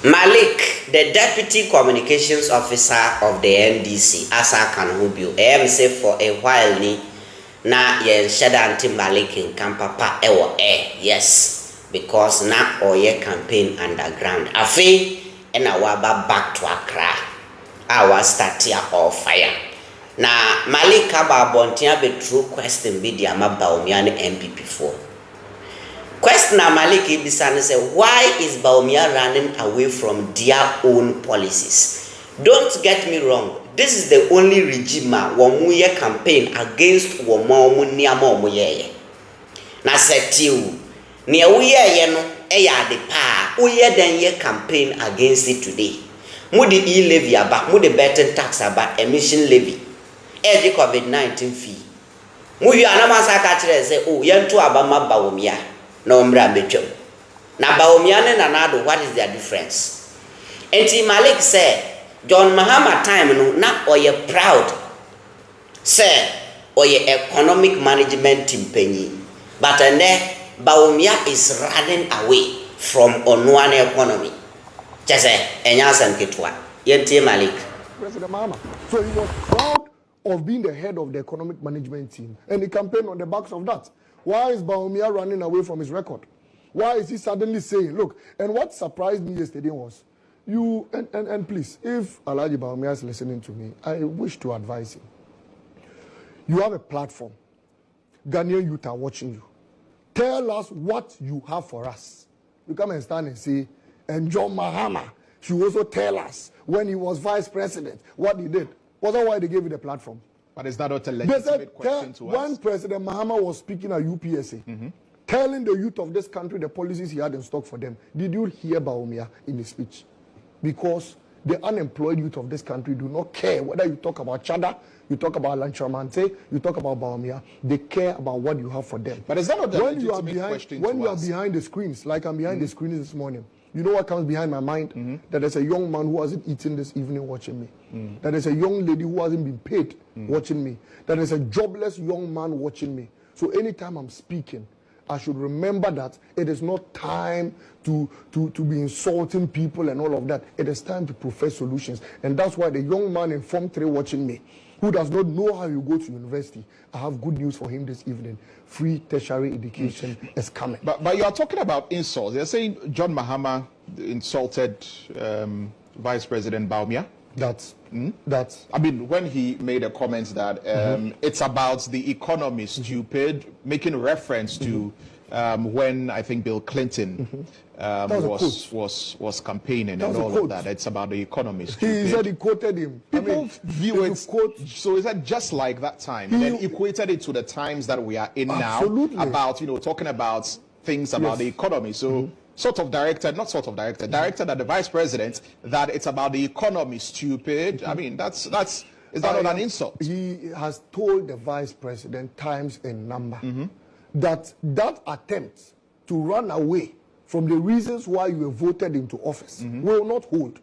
Malik, the Deputy Communications Officer of the NDC, Asa Kanhubio, say for a while ni na yen shada anti Malik in Kampapa ewo yes, because na oye campaign underground. Afi ena waba back to Accra. Our start here of fire. Na Malik aba bontia be true question be di ama Bawumia ne MPP for. Question Malik Ibisane say, why is Bawumia running away from their own policies? Don't get me wrong. This is the only regime wamuye campaign against womo niama omoye. Na setiu ne uye no eya de pa uye den ye campaign against it today. Mudi e-levy aba, mudi betting tax aba, emission levy. Eji COVID-19 fee. Muyu anamasa ka kire say, oh yentu aba ma Bawumia. No mbra betwam. Na Bawumia ne nanado, what is their difference? Enti Malik said, John Mahama time no na oye proud. Say oye economic management team penyi. But then Bawumia is running away from Onwane economy. Just enyasan kitwa. Yenti Malik. President Mahama. So he was proud of being the head of the economic management team, and he campaigned on the backs of that. Why is Bawumia running away from his record? Why is he suddenly saying, look, and what surprised me yesterday was, you, and please, if Alhaji Bawumia is listening to me, I wish to advise him. You have a platform. Ghanaian youth are watching you. Tell us what you have for us. You come and stand and say, and John Mahama should also tell us when he was vice president, what he did. Was that why they gave you the platform? But is that not a legitimate question to us? When President Mahama was speaking at UPSA, telling the youth of this country the policies he had in stock for them, did you hear Bawumia in his speech? Because the unemployed youth of this country do not care whether you talk about Chada, you talk about Lanchamante, you talk about Bawumia. They care about what you have for them. But is that not a legitimate question to us? When you are behind the screens, like I'm behind the screens this morning, you know what comes behind my mind? That there's a young man who hasn't eaten this evening watching me. That there's a young lady who hasn't been paid watching me. That there's a jobless young man watching me. So anytime I'm speaking, I should remember that it is not time to be insulting people and all of that. It is time to profess solutions. And that's why the young man in Form 3 watching me, who does not know how you go to university, I have good news for him this evening. Free tertiary education is coming. But you are talking about insults. You're saying John Mahama insulted Vice President Bawumia? That's I mean, when he made a comment that it's about the economy, stupid, making reference to when I think Bill Clinton was campaigning and all of that. It's about the economy, stupid. He said he quoted him. People view it. So is that just like that time? Then equated it to the times that we are in now. About talking about things about the economy. So. Directed at the vice president that it's about the economy, stupid. I mean, is that not an insult? He has told the vice president times in number that attempt to run away from the reasons why you were voted into office will not hold.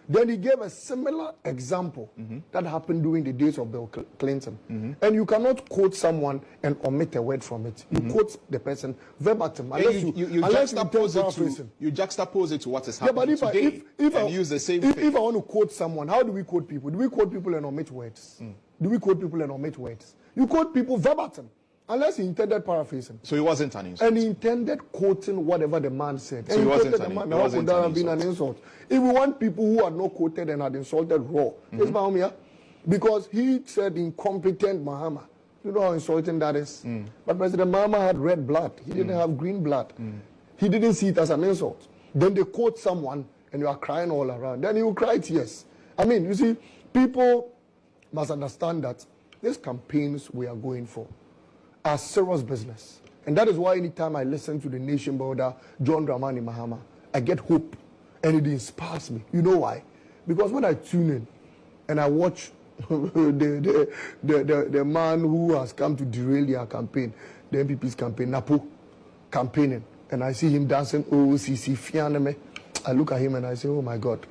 Then he gave a similar example that happened during the days of Bill Clinton. And you cannot quote someone and omit a word from it. You quote the person verbatim. You juxtapose it to what is happening today and use the same thing. If I want to quote someone, how do we quote people? Do we quote people and omit words? Do we quote people and omit words? You quote people verbatim. Unless he intended paraphrasing. So he wasn't an insult. And he intended quoting whatever the man said. So and he wasn't an insult. If we want people who had not quoted and had insulted raw, it's Bawumia. Because he said incompetent Mahama. You know how insulting that is? But President Mahama had red blood. He didn't have green blood. He didn't see it as an insult. Then they quote someone and you are crying all around. Then you cry tears. I mean, you see, people must understand that these campaigns we are going for are serious business. And that is why anytime I listen to the nation builder, John Dramani Mahama, I get hope and it inspires me. You know why? Because when I tune in and I watch the man who has come to derail their campaign, the MPP's campaign, Napo, campaigning, and I see him dancing, OCC, Fianeme, I look at him and I say, oh my God,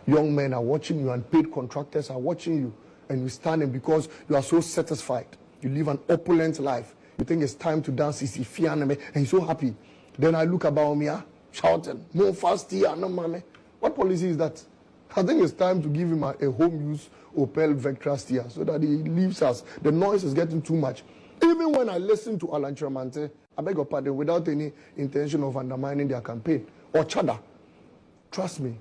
young men are watching you and paid contractors are watching you and you standing because you are so satisfied. You live an opulent life. You think it's time to dance Fianeme, and you're so happy. Then I look at Bawumia shouting, more fast here, no mommy. What policy is that? I think it's time to give him a home use Opel Vectra steer so that he leaves us. The noise is getting too much. Even when I listen to Alan Chirmante, I beg your pardon, without any intention of undermining their campaign, or Chada, trust me,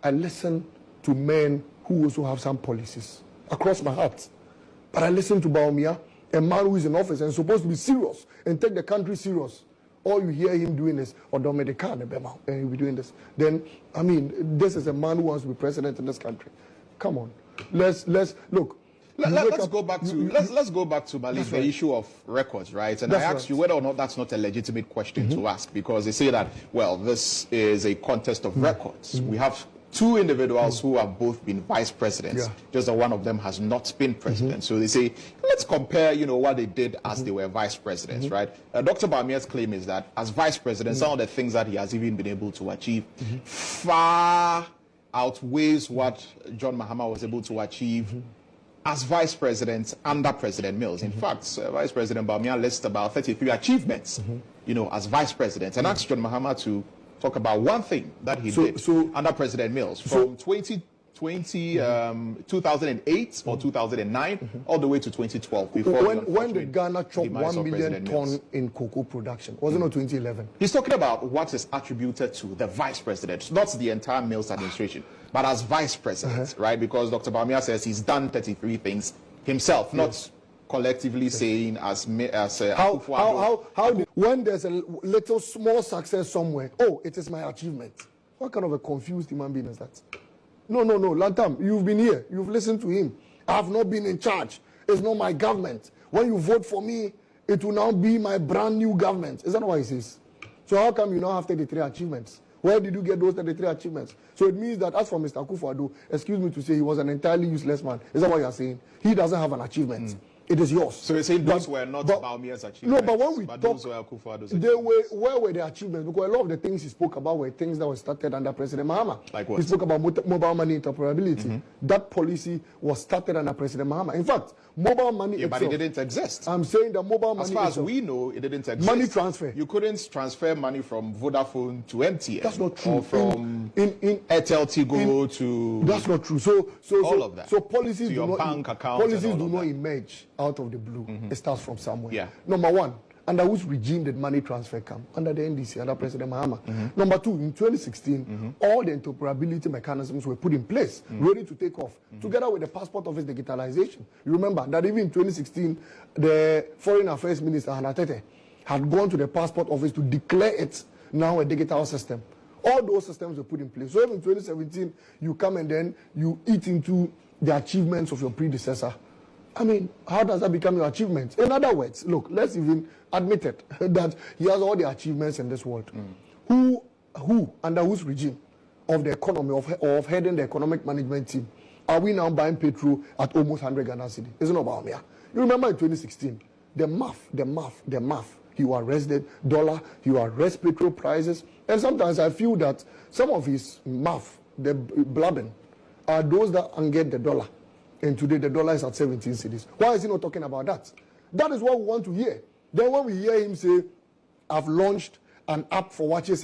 I listen to men who also have some policies across my heart. But I listen to Bawumia, a man who is in office and supposed to be serious and take the country serious. All you hear him doing is, Odomedeka Nebema, and he'll be doing this. Then, I mean, this is a man who wants to be president in this country. Come on. Let's look. Let's go back to Malik, the issue of records, right? And I asked you whether or not that's not a legitimate question to ask, because they say that, well, this is a contest of records. We have two individuals who have both been vice presidents, just that one of them has not been president. So they say, let's compare, you know, what they did as they were vice presidents, right? Dr. Bawumia's claim is that as vice president, some of the things that he has even been able to achieve far outweighs what John Mahama was able to achieve as vice president under President Mills. In fact, Vice President Bawumia lists about 33 achievements, you know, as vice president, and asked John Mahama to talk about one thing that he did under President Mills from 2008 or 2009 all the way to 2012. Before when the Ghana chopped 1 million ton in cocoa production, wasn't it 2011? He's talking about what is attributed to the vice president, not the entire Mills administration, but as vice president, right? Because Dr. Bawumia says he's done 33 things himself, not collectively saying as when there's a little small success somewhere, oh, it is my achievement. What kind of a confused human being is that? No, Lantam, you've been here, you've listened to him. I have not been in charge. It's not my government. When you vote for me, it will now be my brand new government. Is that what he says? So how come you now have 33 achievements? Where did you get those 33 achievements? So it means that, as for Mr. Akufo-Addo, excuse me to say, he was an entirely useless man. Is that what you're saying? He doesn't have an achievement. It is yours. So you're saying those were not Bawumia's achievements? No, but when we talk, those were Akufo-Addo's achievements. Where were the achievements? Because a lot of the things he spoke about were things that were started under President Mahama. Like what? He spoke about mobile money interoperability. That policy was started under President Mahama. In fact, mobile money itself, but it didn't exist. I'm saying that mobile money, as far as we know, it didn't exist. Money transfer. You couldn't transfer money from Vodafone to MTN. That's not true. Or from Airtel Tigo to... That's not true. So all of that. So policies to do your not, bank account policies do not emerge out of the blue. It starts from somewhere. Yeah. Number one, under whose regime did money transfer come? Under the NDC, under President Mahama. Number two, in 2016, all the interoperability mechanisms were put in place, ready to take off, together with the passport office digitalization. You remember that even in 2016, the Foreign Affairs Minister, Hannah Tete, had gone to the passport office to declare it now a digital system. All those systems were put in place. So even in 2017, you come and then you eat into the achievements of your predecessor. I mean, how does that become your achievement? In other words, look, let's even admit it, that he has all the achievements in this world. Who, under whose regime of the economy, of heading the economic management team, are we now buying petrol at almost 100 Ghana cedi? Isn't it about me? You remember in 2016, the math. You arrested dollar, you arrest petrol prices, and sometimes I feel that some of his math, the blabbing, are those that get the dollar. And today the dollar is at 17 cedis. Why is he not talking about that? That is what we want to hear. Then when we hear him say, I've launched an app for watches,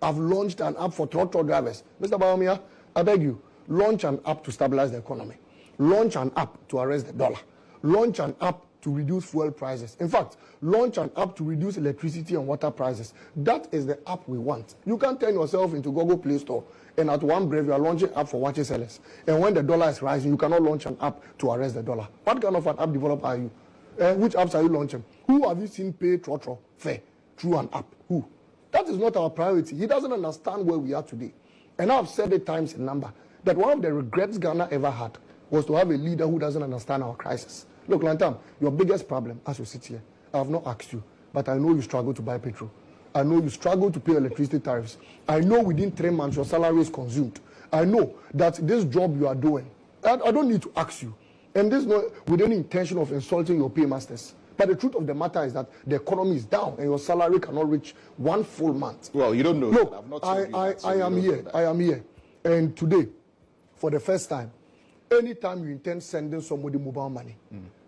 I've launched an app for tractor drivers. Mr. Bawumia, I beg you, launch an app to stabilize the economy. Launch an app to arrest the dollar. Launch an app to reduce fuel prices. In fact, launch an app to reduce electricity and water prices. That is the app we want. You can't turn yourself into Google Play Store and at one breath you are launching an app for watches sellers. And when the dollar is rising, you cannot launch an app to arrest the dollar. What kind of an app developer are you? Which apps are you launching? Who have you seen pay trotro fare through an app? Who? That is not our priority. He doesn't understand where we are today. And I've said it times in number that one of the regrets Ghana ever had was to have a leader who doesn't understand our crisis. Look, Lantam, your biggest problem as you sit here, I have not asked you, but I know you struggle to buy petrol. I know you struggle to pay electricity tariffs. I know within 3 months your salary is consumed. I know that this job you are doing, I don't need to ask you. And this is not with any intention of insulting your paymasters. But the truth of the matter is that the economy is down and your salary cannot reach 1 full month. Well, you don't know. Look, I've not I am here. And today, for the first time, anytime you intend sending somebody mobile money,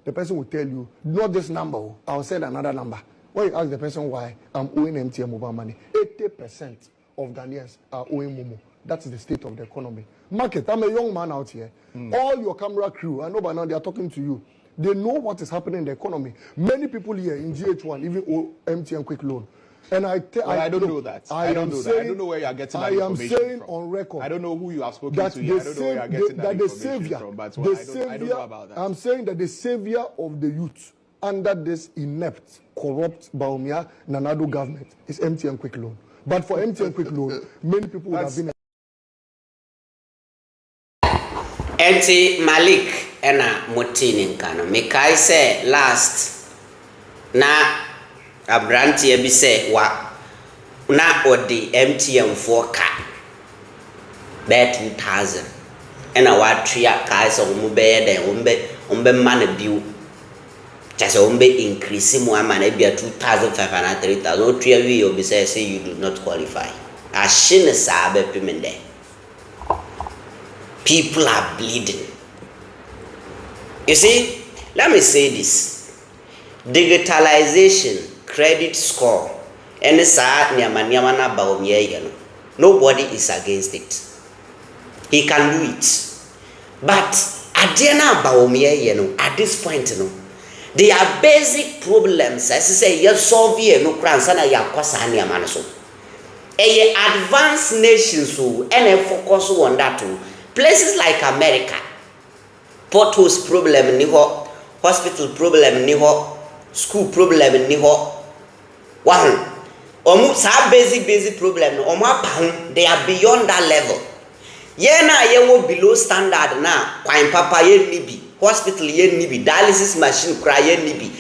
the person will tell you, not this number, I'll send another number. When you ask the person why I'm owing MTN mobile money, 80% of Ghanaians are owing Momo. That's the state of the economy. Market, I'm a young man out here. All your camera crew, I know by now they are talking to you. They know what is happening in the economy. Many people here in GH1 even owe MTN quick loan. And I don't know that. I don't know that. I don't know where you are getting that information from. I am saying from. on record. I don't know who you have spoken to here. I don't know where you are getting that information from. But I don't know about that. I'm saying that the savior of the youth under this inept, corrupt Bawumia Nanado government is MTN quick loan. But for MTN quick loan, many people would have been. Enti Malik ena motini nkano. Mekai se last na abranti ebi se wa na odi MTN 4K bet 2000 ena wa tria kai so mu be den umbe man biu just umbe increase mu amana bia 2500 3000 o tria wi obi say you do not qualify ashine sa be pimende. People are bleeding. You see, let me say this. Digitalization, credit score, any sa nyama na Bawumia yeno. Nobody is against it. He can do it. But adiana Bawumia yeno at this point there are basic problems as I say you solve here no kransa na yakosa nyama na so. Advanced nations who and focus on that too. Places like America, potholes problem ni ho, hospital problem ni ho, school problem ni ho. One, sa basic problem no omo they are beyond that level. Ye na ye wo below standard na kwan papa ye ni bi, hospital ye ni bi, dialysis machine cry ye ni bi.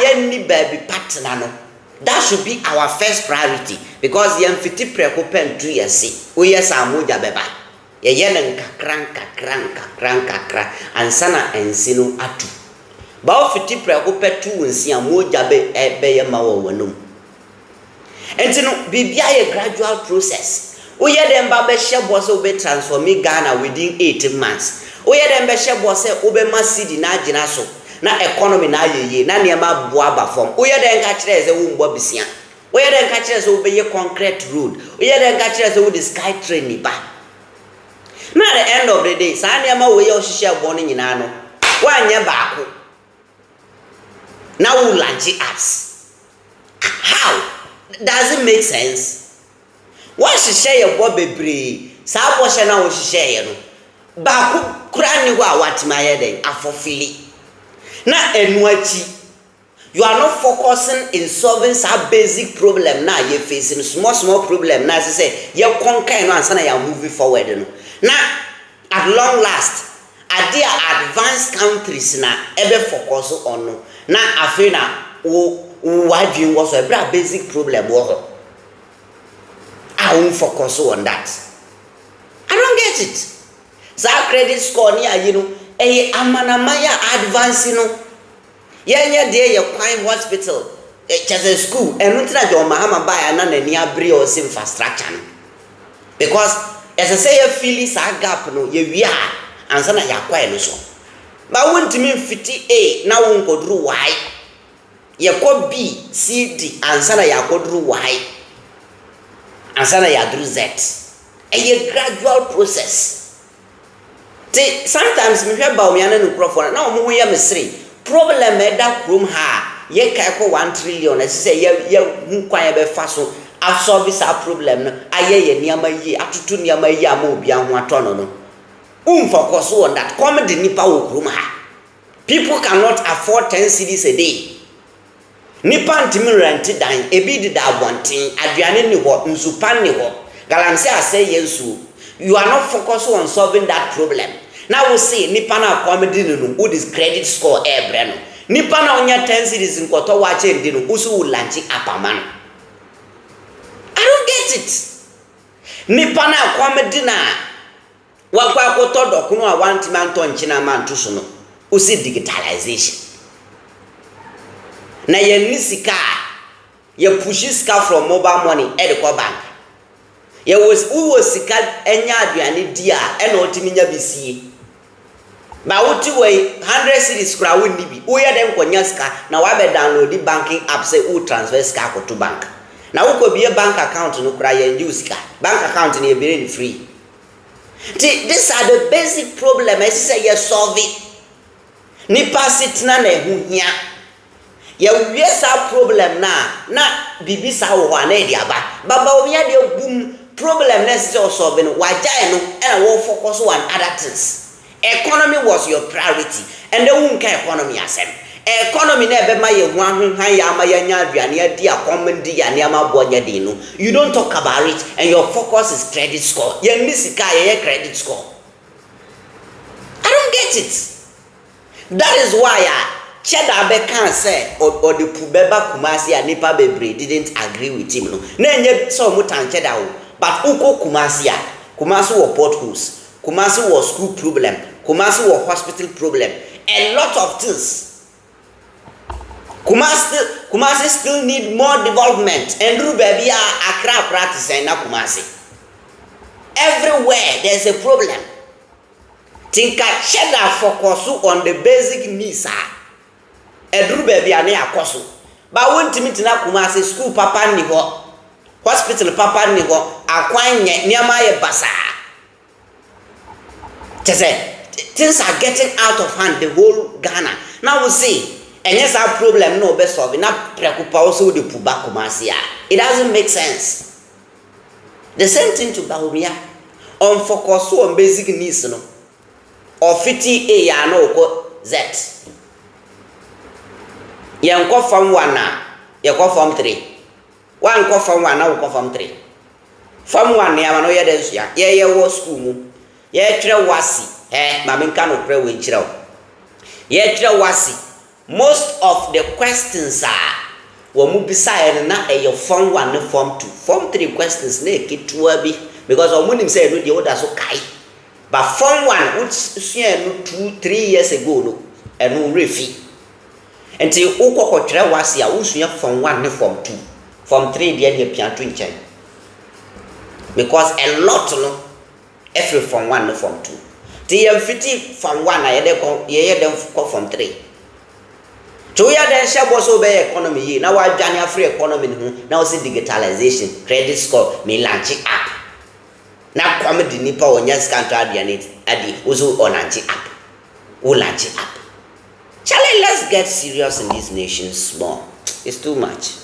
Ye ni baby partner no. That should be our first priority because ye mfiti preko pen 2 years. O yes amoja beba. Yenen kakran ansana ensino atu ba ofiti preko petu nsia moja be ye mawo wonum entino bibia ye gradual process o ye dem ba be hye se obe transform Ghana within 18 months o ye dem be hye se obe masidi na agina so na economy na ayeye na niam boa ba form o ye dem ka kire se wo mbo bisia o ye dem ka kire se obe ye concrete road o ye dem ka kire se wo the sky train ni ba. Now at the end of the day, Sanyama we all share warning in Ano. One year back. Now we launch apps. How? Does it make sense? What she share your Bobby Bree? Sa washa na wo share no. Baku krani wa what my head afofili. Na enwachi. You are not focusing in solving some basic problem now you're facing small problem now say you conquer no answer you moving forward no. Now at long last are there advanced countries na ebe focus on no. Na afi na what you was a basic problem wo. I won't focus on that. I don't get it. Za credit score ni you know amanamaya advance you know. Yenya dey your Quine hospital, just a school, and not your Mahama buy and a near Brios infrastructure. Because as I say, a Phyllis a gap no, ye are, and son of your Quine so. But when to mean 50A, now won't go through Y. You could B, C, D, and son of your go through Y, and son of your through Z. A gradual process. Sometimes we hear about me and Crawford, now we are mystery. Problem that room ha ye ka 1 trillion say ye nkwan be fa so absorb this problem no aye ye niama yi atutu niama yi ama obi aho atono no focus on that come the nipa wo room ha people cannot afford 10 cedis a day nipa ntimi rent dan ebi di da abonten aduane ni ho nsupan ni ho galamse ase yensu you are not focused on solving that problem. Now we see nipa na comedy no who this credit score ebre no nipa na onya 10 cedis nkoto wa che ndi no usu will launch apamano. I don't get it. Nipa na comedy na wa kwa akoto dokuno a want man to nchina man to so no usi digitalization na ye nisika ye push sika from mobile money e the bank ye was sika enya aduane dia e na otimi nya bisie. Ba wuti we 100 cedis kura woni bi wo ye dem konya ska na wa be download the banking app say wo transfer ska to bank na wo ko biye bank account no kura ye use ska bank account na e be free These are the basic problems. I say you solve it. Nipa sitna na ehu hia. Ya wiesa problem na bibi sa wo na e dia baba omi ade ogum problem na se solve no wajae no and wo focus on other things. Economy was your priority and the won ka economy asem. Economy na ebe ma ye hu ahwenhan ya ma ya nya aduane adi akomndi ya ne ama bonya de no. You don't talk about it and your focus is credit score. Ye ni sika ye credit score. I don't get it. That is why Cheda be can say or the Pubeba Kumasi and Nipa Bebre didn't agree with him. No, Nenye so mutan Cheda, but Uko Kumasia, Kumasi was potholes, Kumasi was school problem, Kumasi was hospital problem, a lot of things. Kumasi still need more development, and Rubebia Accra practice and Kumasi. Everywhere there's a problem. Tinka Cheda focus on the basic needs. Edru baby ane akoso ba wonti mitina Kumasi school papa ni ho hospital papa ni ho akwan niama ye basa tese things are getting out of hand the whole Ghana. Now we see enye sa problem no be solve na preocupa also the puba Kumasi. It doesn't make sense. The same thing to Bawumia on focus on basic needs no or 50 A ya no ko Z. Yan ko from 1 na ye ko from 3 1 ko from 1 na ko from 3 from 1 ya ma no ye den sua ye wo school mu ye tire wasi ma me nka no pre we nchire ye tire wasi. Most of the questions are wo mu bisa na e form 1 na form 2 form 3 questions na eketua bi because o mu nim say no de oda so kai but form 1 which sua no 2-3 years ago no e no refi. Until uko tire wasi a usunya from 1 ne from 2 from 3 dey pianto nchen because a lot no every from 1 ne from 2 ti yam fiti from 1 na ye dem ko from 3 to ya den shabo so be economy yi na wa dwane free economy no na o see digitalization credit score me launch app na comedy nipa onya scan to aduane adi uzo launch app o launch app. Charlie, let's get serious in these nations more. It's too much.